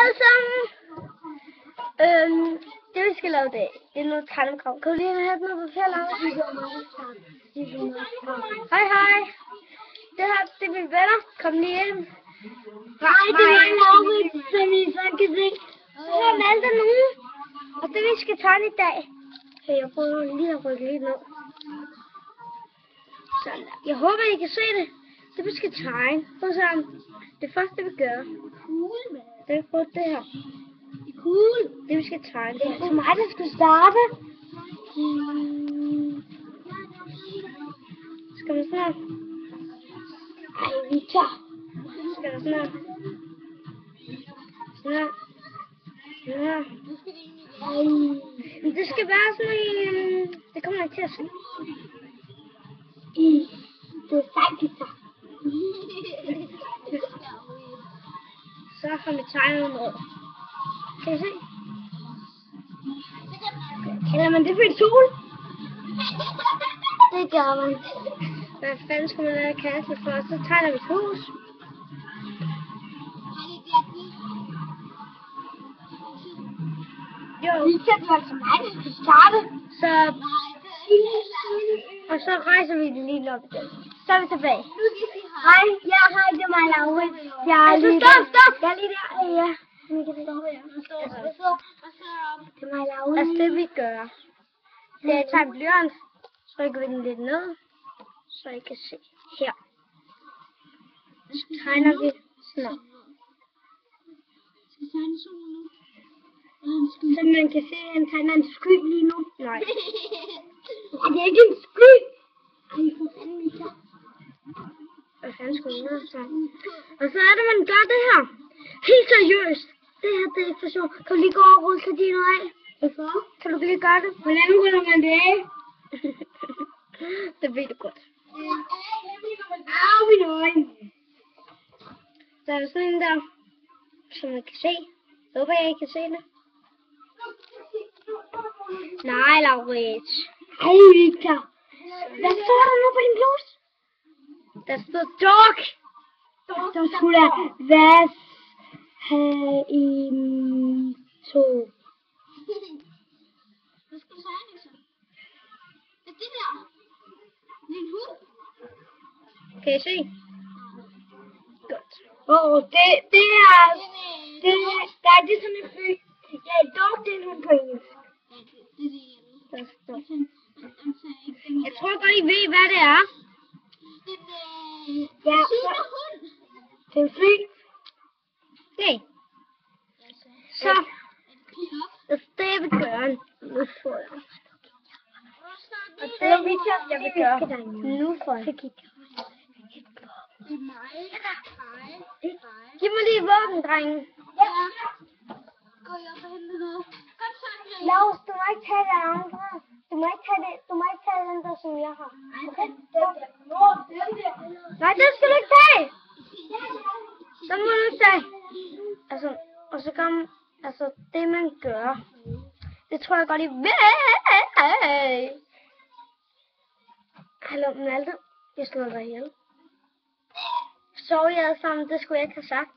alle sammen. Det vi skal lave i dag, det er noget tegnekrav. Kan du lige have noget papir lavet? Hej hej. Det her, det er mine venner. Kom lige ind. Nej, det var en Laurits, som I så kan se. Så er Malte nu. Og det vi skal tegne i dag. Så jeg prøver lige at rykke lidt ned. Sådan der. Jeg håber I kan se det. Det vi skal tegne. Prøv så. Det første vi gør. Det er på det her. Cool. Det vi skal tegne. Det er for mig, der skal starte. Skal man sådan her? Ej, Victor. Skal der sådan her? Sådan her. Sådan her. Ej. Men det skal være sådan en... Det kommer ikke til at se. Det er sejt, Victor. Så har vi tegnet noget. Kan I se? Kalder man det for en sol? Det gør man. Hvad fanden skulle man lave kasse for? Så tegner vi et hus. Jo. Victor, det var altså mig, der skal starte. Så... Og så rejser vi det lige op igen. Så er vi tilbage. Hej, hej, det er mig, Laurits. Jeg er lige Stop! Jeg er lige der. Ja. Det er mig, Laurits. Altså det vi gør, det er at tage blyant, trykker vi den lidt ned, så I kan se her. Så tegner vi sådan noget. Skal tegne solen nu? Så man kan se, at han tegner en sky lige nu. Nej. Det er ikke en sky. Ej, for fanden, Victor. Hvad fanden skulle jeg så? Og så er det, man gør det her. Helt seriøst. Det her, det er ikke for sjov. Kan du lige gå over og rulle gardiner af? Hvorfor? Kan du lige gøre det? Hvordan ruller man det af? Det ved du godt. Au, min øjne. Så er der sådan en der, som man kan se. Jeg håber, jeg ikke kan se det. Nej, Laurits. Ej, Victor. Hvad står der nu på din bluse? Der står dog. Der skulle der være i to. Hvad skal du sige, Nixon? Hvad er det der? Det er en hund. Kan I se? Godt. Det er det sådan en fly. Ja, dog det er en på engelsk. Ja, det er det. Der står. Jeg tror godt, I ved, hvad det er. Ja, Syvende hund. det er en fly. Nej. Så. Det vi gør. Nu får jeg. Og det er Victor, jeg vil gøre. Nu får jeg. Det er mig. Hej. Giv mig lige våben, drenge. Ja. Går jeg op og hente noget? Kom så, Andrea. Lars, du må ikke tage det andre. Du må ikke tage den der, som jeg har. Okay? Nej, det skal du ikke tage. Så må du ikke tage. Altså, og så kom, altså det man gør, det tror jeg godt I ved. Hallo, Malte, jeg slår dig ihjel. Sorry alle sammen, det skulle jeg ikke have sagt.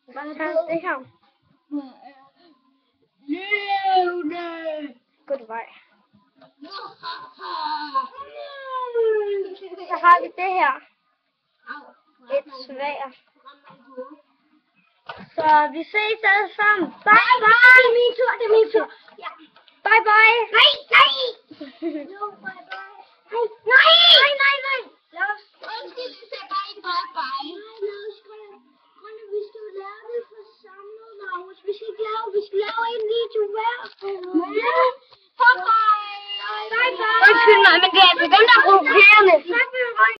Hvad er det her? Levende. God vej. Så har vi det her. Et sværd. Så vi ses alle sammen. Bye bye. Det er min tur, det er min tur. Ja. Bye bye. Nej. Jo, bye bye. Nej. Lars. Undskyld, jeg sagde bare ikke bye. Lars, vi skal lave det for samlet, Lars. Vi skal lave en video hver. Bye. Undskyld mig, men det er altså dem, der er provokerende.